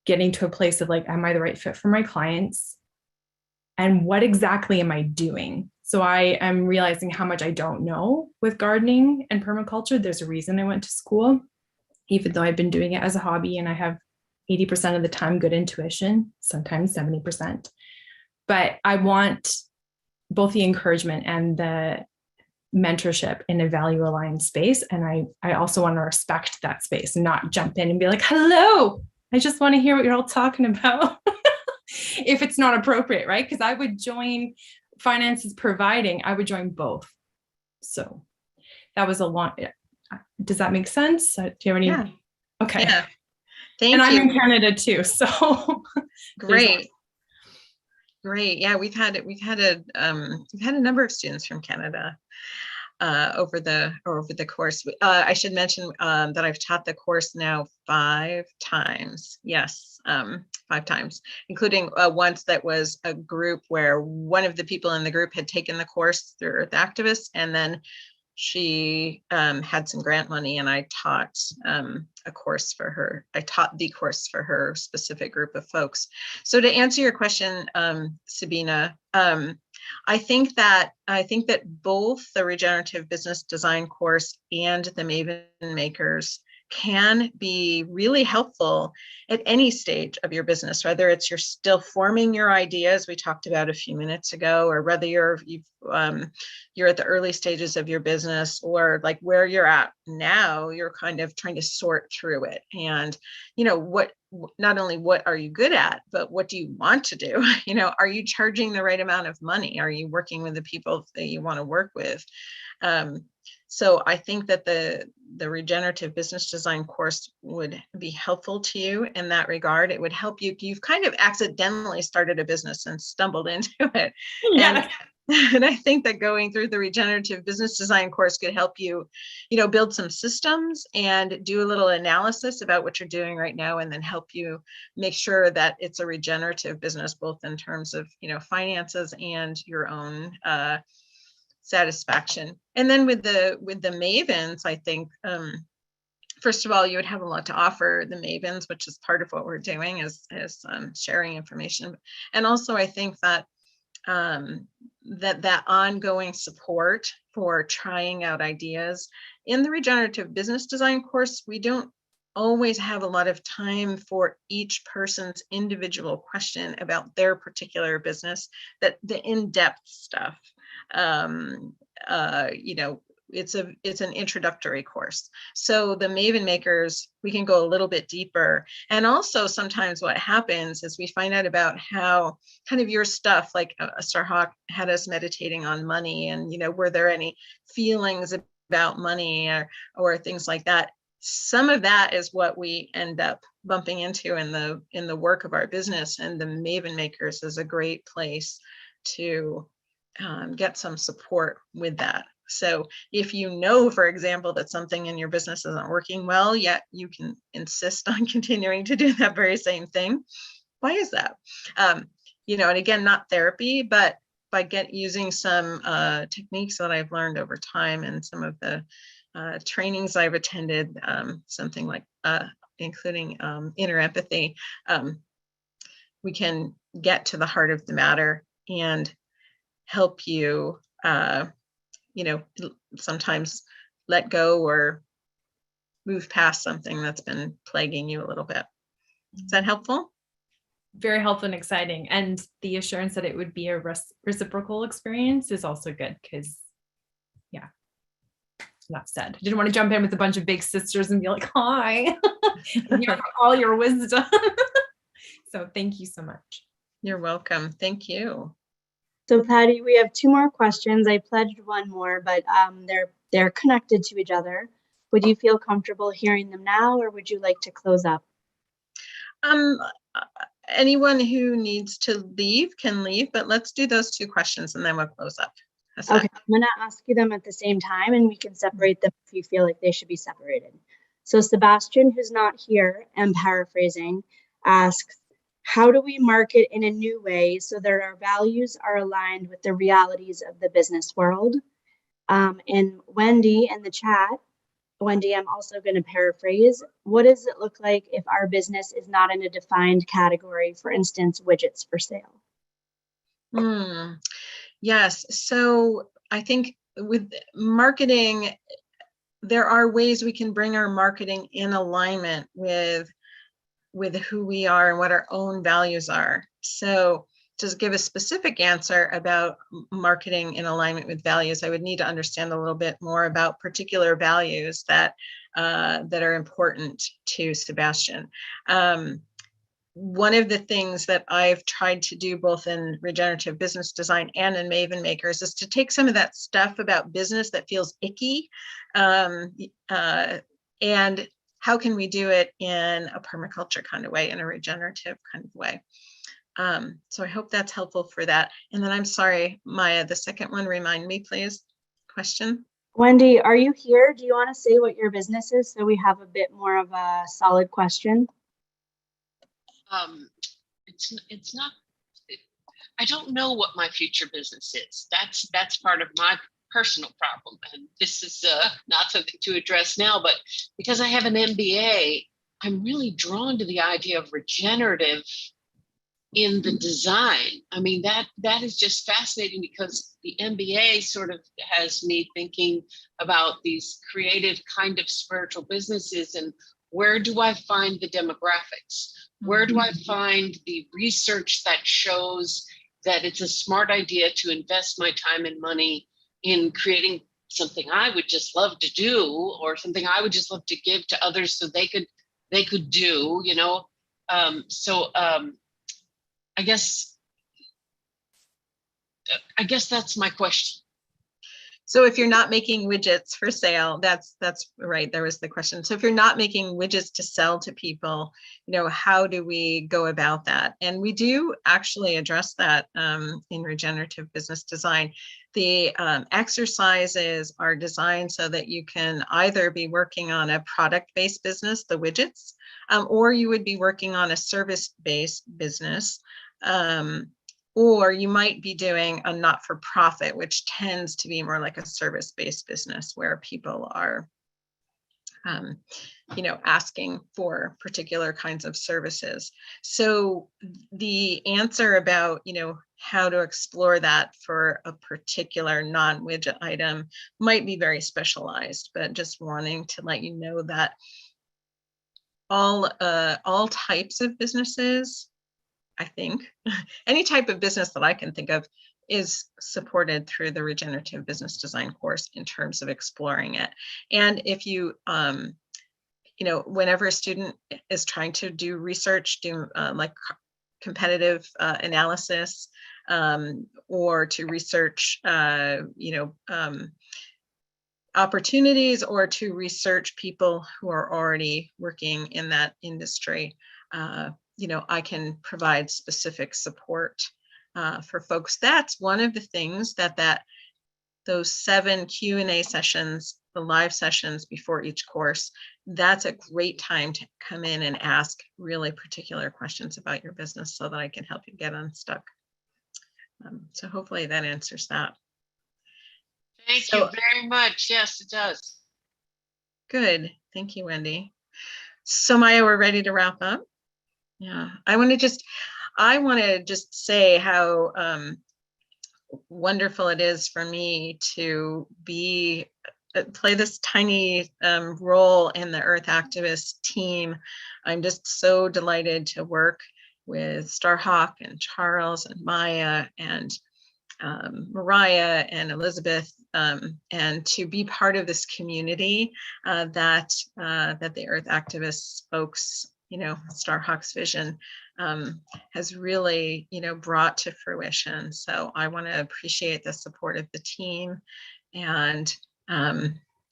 getting to a place of like, am I the right fit for my clients? And what exactly am I doing? So I am realizing how much I don't know with gardening and permaculture. There's a reason I went to school, even though I've been doing it as a hobby and I have 80% of the time good intuition, sometimes 70%. But I want both the encouragement and the mentorship in a value aligned space. And I also want to respect that space and not jump in and be like, hello, I just want to hear what you're all talking about. If it's not appropriate, right? Because I would join finances providing, I would join both. So that was a long, does that make sense? Do you have any? Yeah. Okay. Yeah. Thank and you. I'm in Canada too. So Great. Great. Yeah, we've had a number of students from Canada over the course. I should mention that I've taught the course now 5 times. Yes, 5 times, including once that was a group where one of the people in the group had taken the course through Earth Activists, and then she had some grant money, and I taught a course for her. I taught the course for her specific group of folks. So to answer your question, Sabina, I think that both the Regenerative Business Design course and the Maven Makers can be really helpful at any stage of your business, whether it's you're still forming your ideas we talked about a few minutes ago, or whether you're at the early stages of your business, or like where you're at now, you're kind of trying to sort through it. And not only what are you good at, but what do you want to do? Are you charging the right amount of money? Are you working with the people that you want to work with? So I think that the Regenerative Business Design course would be helpful to you in that regard. It would help you. You've kind of accidentally started a business and stumbled into it. Yeah. And I think that going through the Regenerative Business Design course could help you, build some systems and do a little analysis about what you're doing right now, and then help you make sure that it's a regenerative business, both in terms of, finances and your own satisfaction. And then with the Mavens, I think, first of all, you would have a lot to offer the Mavens, which is part of what we're doing is sharing information. And also, I think that that ongoing support for trying out ideas in the Regenerative Business Design course, we don't always have a lot of time for each person's individual question about their particular business, that the in-depth stuff. It's an introductory course. So the Maven Makers, we can go a little bit deeper. And also sometimes what happens is we find out about how kind of your stuff, like Starhawk had us meditating on money, and, were there any feelings about money or things like that? Some of that is what we end up bumping into in the work of our business. And the Maven Makers is a great place to get some support with that. So if for example, that something in your business isn't working well, yet you can insist on continuing to do that very same thing. Why is that? And again, not therapy, but by using some techniques that I've learned over time, and some of the trainings I've attended, something like including inner empathy, we can get to the heart of the matter and help you, sometimes let go or move past something that's been plaguing you a little bit. Is that helpful? Very helpful and exciting. And the assurance that it would be a reciprocal experience is also good, because, yeah, that said, I didn't want to jump in with a bunch of big sisters and be like, hi, all your wisdom. So thank you so much. You're welcome. Thank you. So Patty, we have 2 more questions. I pledged 1 more, but they're connected to each other. Would you feel comfortable hearing them now, or would you like to close up? Anyone who needs to leave can leave, but let's do those 2 questions and then we'll close up. Okay, I'm going to ask you them at the same time, and we can separate them if you feel like they should be separated. So Sebastian, who's not here, I'm paraphrasing, asks, how do we market in a new way so that our values are aligned with the realities of the business world? And Wendy in the chat, Wendy, I'm also going to paraphrase. What does it look like if our business is not in a defined category, for instance, widgets for sale? Yes. So I think with marketing, there are ways we can bring our marketing in alignment with who we are and what our own values are. So to give a specific answer about marketing in alignment with values, I would need to understand a little bit more about particular values that are important to Sebastian. One of the things that I've tried to do both in regenerative business design and in Maven Makers is to take some of that stuff about business that feels icky, and how can we do it in a permaculture kind of way, in a regenerative kind of way. So I hope that's helpful for that. And then I'm sorry, Maya, the second one, remind me, please. Question. Wendy, are you here? Do you want to say what your business is so we have a bit more of a solid question? It's not, I don't know what my future business is. That's part of my personal problem. And this is not something to address now, but because I have an MBA, I'm really drawn to the idea of regenerative in the design. I mean, that is just fascinating because the MBA sort of has me thinking about these creative kind of spiritual businesses and where do I find the demographics? Where do I find the research that shows that it's a smart idea to invest my time and money in creating something I would just love to do, or something I would just love to give to others so they could do, you know? I guess that's my question. So if you're not making widgets for sale, that's right, there was the question. So if you're not making widgets to sell to people, you know, how do we go about that? And we do actually address that in regenerative business design. The exercises are designed so that you can either be working on a product-based business, the widgets, or you would be working on a service-based business. Or you might be doing a not-for-profit, which tends to be more like a service-based business where people are, you know, asking for particular kinds of services. So the answer about, you know, how to explore that for a particular non-widget item might be very specialized, but just wanting to let you know that all types of businesses, I think, any type of business that I can think of is supported through the regenerative business design course in terms of exploring it. And if you, you know, whenever a student is trying to do research, do like competitive analysis, or to research, you know, opportunities, or to research people who are already working in that industry, you know, I can provide specific support for folks. That's one of the things that those 7 Q&A sessions, the live sessions before each course, that's a great time to come in and ask really particular questions about your business so that I can help you get unstuck. So hopefully that answers that. Thank you very much. Yes, it does. Good. Thank you, Wendy. So Maya, we're ready to wrap up. Yeah, I want to just say how wonderful it is for me to play this tiny role in the Earth Activist team. I'm just so delighted to work with Starhawk and Charles and Maya and Mariah and Elizabeth, and to be part of this community that the Earth Activists folks, you know, Starhawk's vision has really, you know, brought to fruition. So I want to appreciate the support of the team and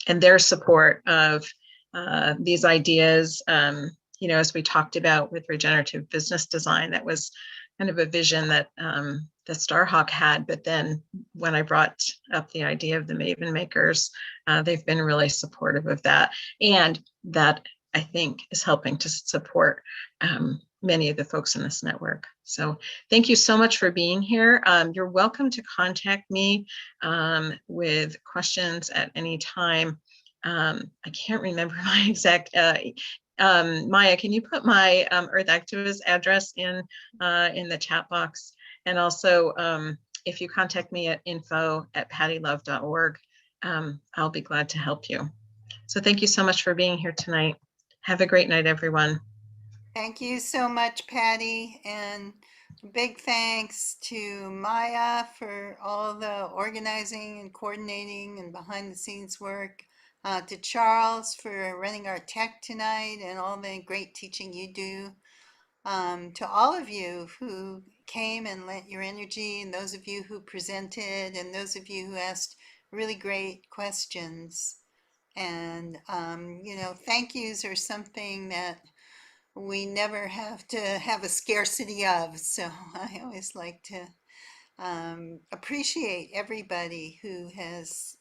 their support of these ideas. You know, as we talked about with regenerative business design, that was kind of a vision that that Starhawk had, but then when I brought up the idea of the Maven Makers, they've been really supportive of that, and that I think is helping to support many of the folks in this network. So thank you so much for being here. You're welcome to contact me with questions at any time. I can't remember my exact, Maya, can you put my Earth Activist address in the chat box? And also, if you contact me at info@pattylove.org, I'll be glad to help you. So thank you so much for being here tonight. Have a great night, everyone. Thank you so much, Patty, and big thanks to Maya for all the organizing and coordinating and behind the scenes work, to Charles for running our tech tonight and all the great teaching you do, to all of you who came and lent your energy, and those of you who presented, and those of you who asked really great questions. And, thank yous are something that we never have to have a scarcity of. So I always like to appreciate everybody who has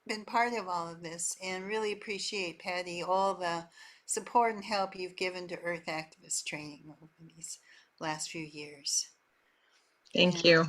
been part of all of this, and really appreciate, Patty, all the support and help you've given to Earth Activist training over these last few years. Thank you.